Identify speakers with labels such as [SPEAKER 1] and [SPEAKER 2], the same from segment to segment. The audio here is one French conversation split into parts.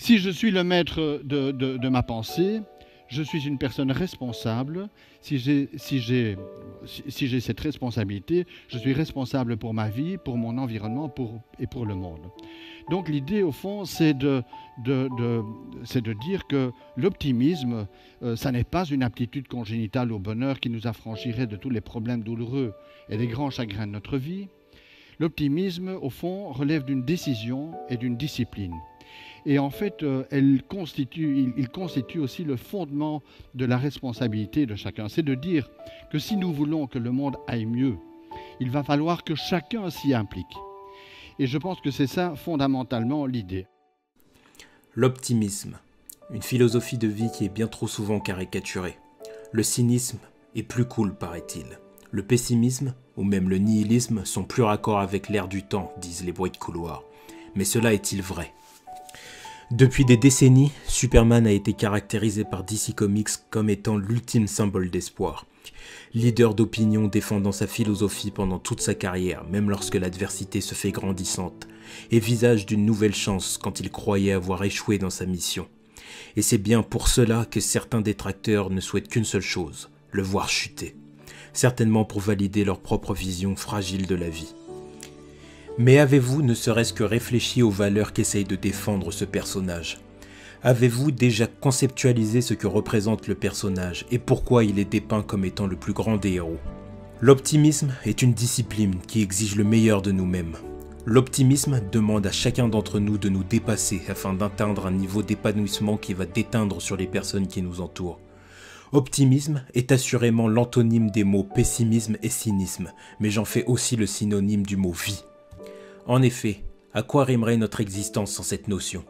[SPEAKER 1] Si je suis le maître de ma pensée, je suis une personne responsable. Si j'ai cette responsabilité, je suis responsable pour ma vie, pour mon environnement et pour le monde. Donc l'idée, au fond, c'est de dire que l'optimisme, ça n'est pas une aptitude congénitale au bonheur qui nous affranchirait de tous les problèmes douloureux et des grands chagrins de notre vie. L'optimisme, au fond, relève d'une décision et d'une discipline. Et en fait, il constitue aussi le fondement de la responsabilité de chacun. C'est de dire que si nous voulons que le monde aille mieux, il va falloir que chacun s'y implique. Et je pense que c'est ça, fondamentalement, l'idée.
[SPEAKER 2] L'optimisme, une philosophie de vie qui est bien trop souvent caricaturée. Le cynisme est plus cool, paraît-il. Le pessimisme, ou même le nihilisme, sont plus raccords avec l'air du temps, disent les bruits de couloir. Mais cela est-il vrai ? Depuis des décennies, Superman a été caractérisé par DC Comics comme étant l'ultime symbole d'espoir. Leader d'opinion défendant sa philosophie pendant toute sa carrière, même lorsque l'adversité se fait grandissante, et visage d'une nouvelle chance quand il croyait avoir échoué dans sa mission. Et c'est bien pour cela que certains détracteurs ne souhaitent qu'une seule chose, le voir chuter. Certainement pour valider leur propre vision fragile de la vie. Mais avez-vous ne serait-ce que réfléchi aux valeurs qu'essaye de défendre ce personnage ? Avez-vous déjà conceptualisé ce que représente le personnage et pourquoi il est dépeint comme étant le plus grand des héros ? L'optimisme est une discipline qui exige le meilleur de nous-mêmes. L'optimisme demande à chacun d'entre nous de nous dépasser afin d'atteindre un niveau d'épanouissement qui va déteindre sur les personnes qui nous entourent. Optimisme est assurément l'antonyme des mots pessimisme et cynisme, mais j'en fais aussi le synonyme du mot vie. En effet, à quoi rimerait notre existence sans cette notion ?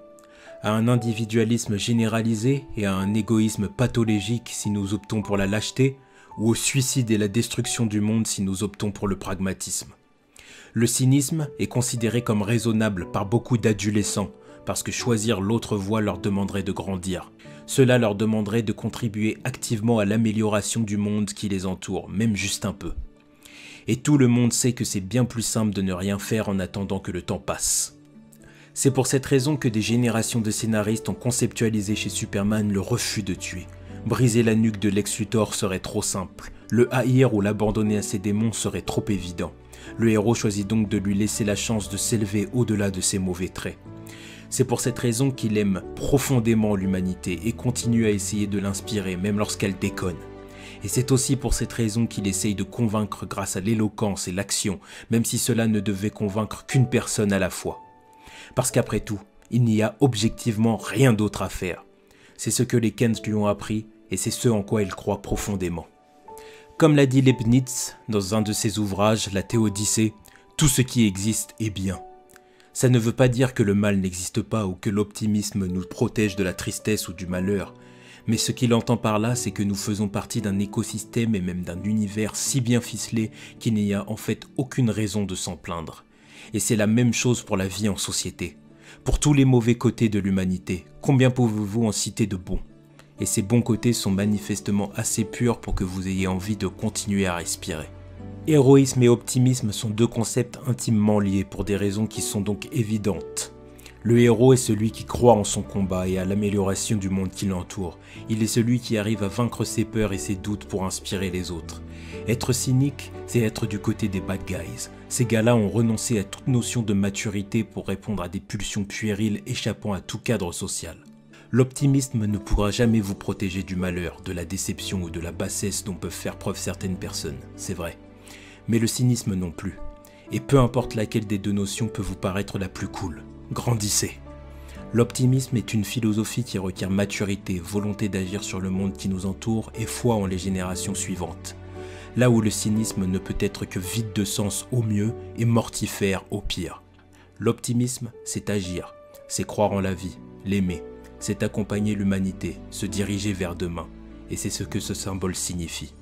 [SPEAKER 2] À un individualisme généralisé et à un égoïsme pathologique si nous optons pour la lâcheté, ou au suicide et la destruction du monde si nous optons pour le pragmatisme. Le cynisme est considéré comme raisonnable par beaucoup d'adolescents, parce que choisir l'autre voie leur demanderait de grandir. Cela leur demanderait de contribuer activement à l'amélioration du monde qui les entoure, même juste un peu. Et tout le monde sait que c'est bien plus simple de ne rien faire en attendant que le temps passe. C'est pour cette raison que des générations de scénaristes ont conceptualisé chez Superman le refus de tuer. Briser la nuque de Lex Luthor serait trop simple. Le haïr ou l'abandonner à ses démons serait trop évident. Le héros choisit donc de lui laisser la chance de s'élever au-delà de ses mauvais traits. C'est pour cette raison qu'il aime profondément l'humanité et continue à essayer de l'inspirer, même lorsqu'elle déconne. Et c'est aussi pour cette raison qu'il essaye de convaincre grâce à l'éloquence et l'action, même si cela ne devait convaincre qu'une personne à la fois. Parce qu'après tout, il n'y a objectivement rien d'autre à faire. C'est ce que les Kent lui ont appris et c'est ce en quoi il croit profondément. Comme l'a dit Leibniz dans un de ses ouvrages, la Théodicée, tout ce qui existe est bien. Ça ne veut pas dire que le mal n'existe pas ou que l'optimisme nous protège de la tristesse ou du malheur. Mais ce qu'il entend par là, c'est que nous faisons partie d'un écosystème et même d'un univers si bien ficelé qu'il n'y a en fait aucune raison de s'en plaindre. Et c'est la même chose pour la vie en société. Pour tous les mauvais côtés de l'humanité, combien pouvez-vous en citer de bons ? Et ces bons côtés sont manifestement assez purs pour que vous ayez envie de continuer à respirer. Héroïsme et optimisme sont deux concepts intimement liés pour des raisons qui sont donc évidentes. Le héros est celui qui croit en son combat et à l'amélioration du monde qui l'entoure. Il est celui qui arrive à vaincre ses peurs et ses doutes pour inspirer les autres. Être cynique, c'est être du côté des bad guys. Ces gars-là ont renoncé à toute notion de maturité pour répondre à des pulsions puériles échappant à tout cadre social. L'optimisme ne pourra jamais vous protéger du malheur, de la déception ou de la bassesse dont peuvent faire preuve certaines personnes, c'est vrai. Mais le cynisme non plus. Et peu importe laquelle des deux notions peut vous paraître la plus cool. Grandissez. L'optimisme est une philosophie qui requiert maturité, volonté d'agir sur le monde qui nous entoure et foi en les générations suivantes. Là où le cynisme ne peut être que vide de sens au mieux et mortifère au pire. L'optimisme, c'est agir, c'est croire en la vie, l'aimer, c'est accompagner l'humanité, se diriger vers demain. Et c'est ce que ce symbole signifie.